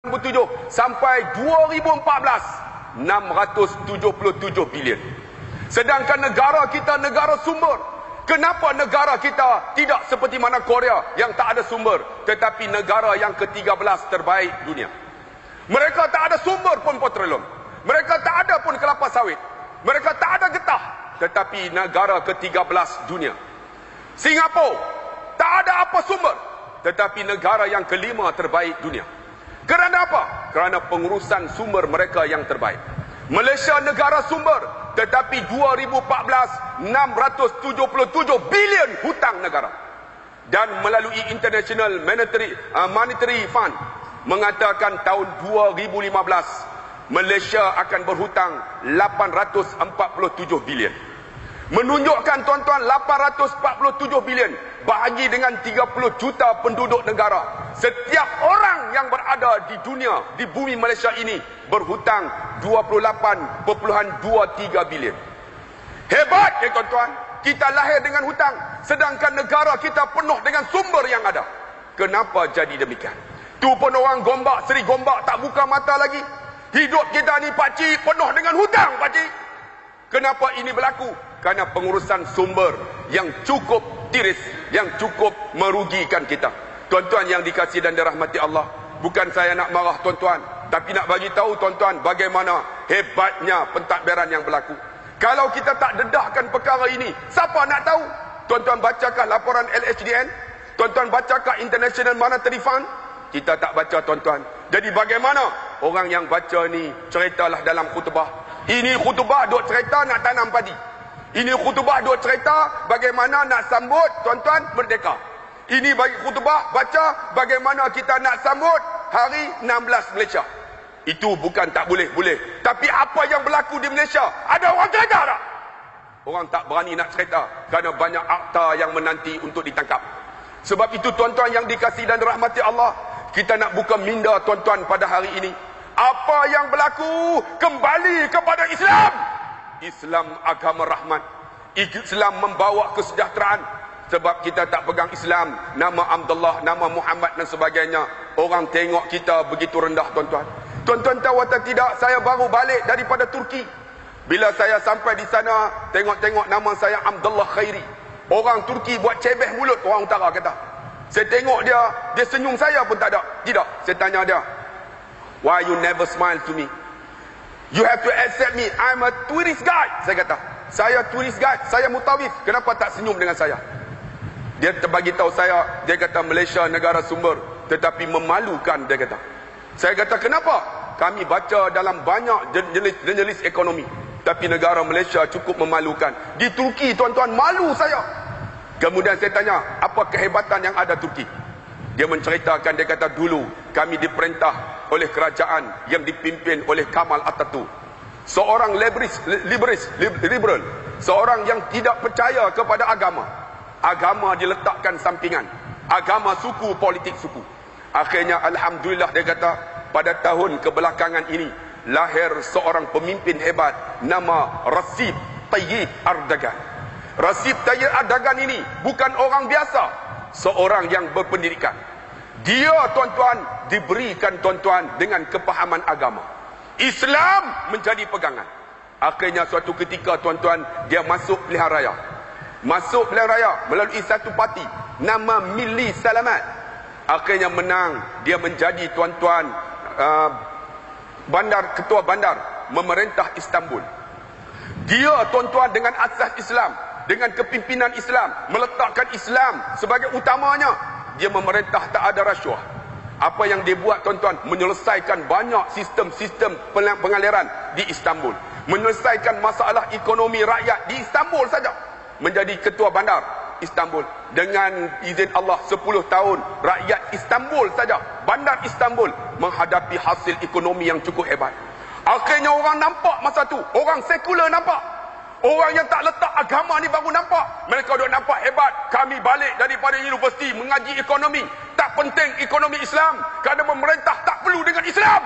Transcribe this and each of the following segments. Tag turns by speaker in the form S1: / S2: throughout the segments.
S1: 2007 sampai 2014 677 bilion. Sedangkan negara kita negara sumber. Kenapa negara kita tidak seperti mana Korea yang tak ada sumber, tetapi negara yang ke-13 terbaik dunia? Mereka tak ada sumber pun petroleum, mereka tak ada pun kelapa sawit, mereka tak ada getah, tetapi negara ke-13 dunia. Singapura tak ada apa sumber, tetapi negara yang ke-5 terbaik dunia. Kerana apa? Kerana pengurusan sumber mereka yang terbaik. Malaysia negara sumber, tetapi 2014 677 bilion hutang negara. Dan melalui International Monetary Fund mengatakan tahun 2015 Malaysia akan berhutang 847 bilion. Menunjukkan tuan-tuan 847 bilion bahagi dengan 30 juta penduduk negara. Setiap orang yang berada di dunia, di bumi Malaysia ini berhutang 28.23 bilion. Hebat ya tuan-tuan, kita lahir dengan hutang, sedangkan negara kita penuh dengan sumber yang ada. Kenapa jadi demikian? Tu pun orang Gombak, Seri Gombak tak buka mata lagi. Hidup kita ni pakcik penuh dengan hutang pakcik. Kenapa ini berlaku? Kerana pengurusan sumber yang cukup tiris, yang cukup merugikan kita. Tuan-tuan yang dikasihi dan dirahmati Allah, bukan saya nak marah tuan-tuan, tapi nak bagi tahu tuan-tuan bagaimana hebatnya pentadbiran yang berlaku. Kalau kita tak dedahkan perkara ini, siapa nak tahu? Tuan-tuan bacakah laporan LHDN? Tuan-tuan bacakah International Monetary Fund? Kita tak baca tuan-tuan. Jadi bagaimana orang yang baca ni ceritalah dalam khutbah. Ini khutbah duk cerita nak tanam padi. Ini khutbah duk cerita bagaimana nak sambut tuan-tuan merdeka. Ini bagi khutbah baca bagaimana kita nak sambut hari 16 Malaysia. Itu bukan tak boleh. Tapi apa yang berlaku di Malaysia, ada orang cerita tak? Orang tak berani nak cerita kerana banyak akta yang menanti untuk ditangkap. Sebab itu tuan-tuan yang dikasihi dan dirahmati Allah, kita nak buka minda tuan-tuan pada hari ini. Apa yang berlaku kembali kepada Islam. Islam agama rahmat. Islam membawa kesejahteraan. Sebab kita tak pegang Islam, nama Abdullah, nama Muhammad dan sebagainya, orang tengok kita begitu rendah tuan-tuan. Tuan-tuan tahu atau tidak, saya baru balik daripada Turki. Bila saya sampai di sana, tengok-tengok nama saya Abdullah Khairi. Orang Turki buat cebeh mulut, orang utara kata. Saya tengok dia senyum saya pun tak ada. Tidak, saya tanya dia, why you never smile to me? You have to accept me, I'm a tourist guide. Saya kata, saya tourist guide, saya mutawif, kenapa tak senyum dengan saya? Dia terbagi tahu saya, dia kata Malaysia negara sumber, tetapi memalukan, dia kata. Saya kata kenapa? Kami baca dalam banyak jenis ekonomi, tapi negara Malaysia cukup memalukan. Di Turki tuan-tuan malu saya. Kemudian saya tanya, apa kehebatan yang ada Turki? Dia menceritakan, dia kata dulu kami diperintah oleh kerajaan yang dipimpin oleh Kamal Atatürk. Seorang liberal, seorang yang tidak percaya kepada agama. Agama diletakkan sampingan. Agama suku, politik suku. Akhirnya alhamdulillah dia kata, pada tahun kebelakangan ini lahir seorang pemimpin hebat nama Recep Tayyip Erdogan. Recep Tayyip Erdogan ini bukan orang biasa, seorang yang berpendidikan. Dia tuan-tuan diberikan tuan-tuan dengan kepahaman agama. Islam menjadi pegangan. Akhirnya suatu ketika tuan-tuan dia masuk pilihan raya. Masuk pilihan raya melalui satu parti nama Milli Salamat. Akhirnya menang. Dia menjadi tuan-tuan ketua bandar memerintah Istanbul. Dia tuan-tuan dengan asas Islam, dengan kepimpinan Islam, meletakkan Islam sebagai utamanya. Dia memerintah tak ada rasuah. Apa yang dia buat tuan-tuan, menyelesaikan banyak sistem-sistem pengaliran di Istanbul, menyelesaikan masalah ekonomi rakyat di Istanbul saja. Menjadi ketua bandar Istanbul, dengan izin Allah 10 tahun rakyat Istanbul saja, bandar Istanbul menghadapi hasil ekonomi yang cukup hebat. Akhirnya orang nampak masa tu, orang sekular nampak, orang yang tak letak agama ni baru nampak. Mereka dah nampak hebat. Kami balik daripada universiti mengaji ekonomi, tak penting ekonomi Islam kerana pemerintah tak perlu dengan Islam.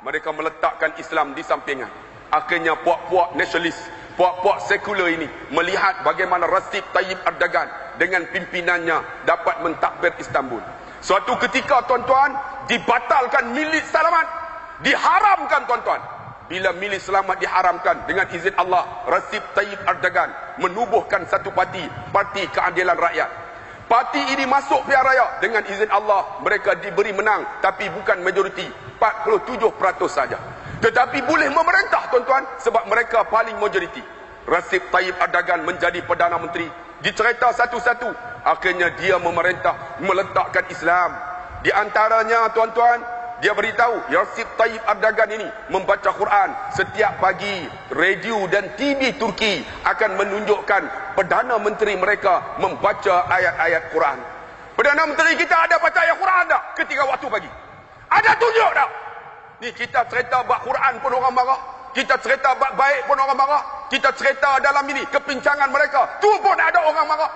S1: Mereka meletakkan Islam di sampingan. Akhirnya puak-puak nasionalis, puak-puak sekular ini melihat bagaimana Recep Tayyip Erdogan dengan pimpinannya dapat mentadbir Istanbul. Suatu ketika tuan-tuan, dibatalkan milis selamat, diharamkan tuan-tuan. Bila milis selamat diharamkan, dengan izin Allah, Recep Tayyip Erdogan menubuhkan satu parti keadilan rakyat. Parti ini masuk pilihan raya, dengan izin Allah mereka diberi menang, tapi bukan majoriti, 47% saja. Tetapi boleh memerintah tuan-tuan, sebab mereka paling majoriti. Recep Tayyip Erdogan menjadi Perdana Menteri, dicerita satu-satu, akhirnya dia memerintah, meletakkan Islam. Di antaranya tuan-tuan, dia beritahu Recep Tayyip Erdogan ini membaca Quran setiap pagi. Radio dan TV Turki akan menunjukkan Perdana Menteri mereka membaca ayat-ayat Quran. Perdana Menteri kita ada baca ayat Quran tak ketika waktu pagi? Ada tunjuk tak? Ni kita cerita bab Quran pun orang marah, kita cerita bab baik pun orang marah, kita cerita dalam ini kepincangan mereka tu pun ada orang marah.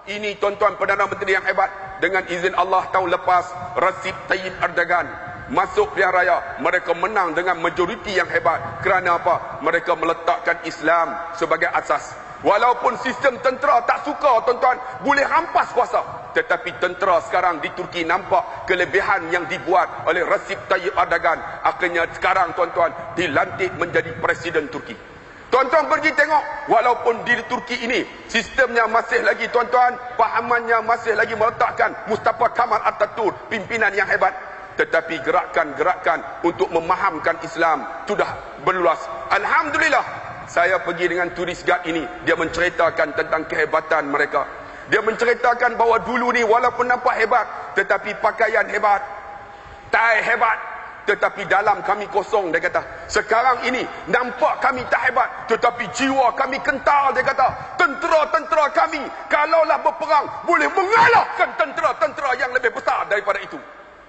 S1: Ini tuan-tuan Perdana Menteri yang hebat. Dengan izin Allah tahun lepas, Recep Tayyip Erdogan masuk pilihan raya, mereka menang dengan majoriti yang hebat. Kerana apa? Mereka meletakkan Islam sebagai asas. Walaupun sistem tentera tak suka tuan-tuan, boleh rampas kuasa, tetapi tentera sekarang di Turki nampak kelebihan yang dibuat oleh Recep Tayyip Erdogan. Akhirnya sekarang tuan-tuan dilantik menjadi Presiden Turki. Tuan-tuan pergi tengok, walaupun di Turki ini sistemnya masih lagi tuan-tuan, pahamannya masih lagi meletakkan Mustafa Kemal Atatürk, pimpinan yang hebat, tetapi gerakan-gerakan untuk memahamkan Islam sudah berluas. Alhamdulillah, saya pergi dengan turis guide ini, dia menceritakan tentang kehebatan mereka. Dia menceritakan bahawa dulu ni walaupun nampak hebat, tetapi pakaian hebat, tai hebat, tetapi dalam kami kosong, dia kata. Sekarang ini nampak kami tak hebat, tetapi jiwa kami kental, dia kata. Tentera-tentera kami kalaulah berperang boleh mengalahkan tentera-tentera yang lebih besar daripada itu.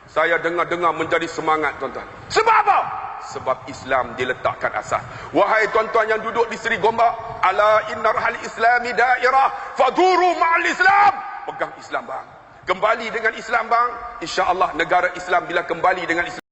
S1: Saya dengar-dengar menjadi semangat tuan-tuan. Sebab apa? Sebab Islam diletakkan asas. Wahai tuan-tuan yang duduk di Seri Gombak, ala inna rahal islami dairah faduru ma'al Islam. Pegang Islam bang, kembali dengan Islam bang. InsyaAllah negara Islam bila kembali dengan Islam,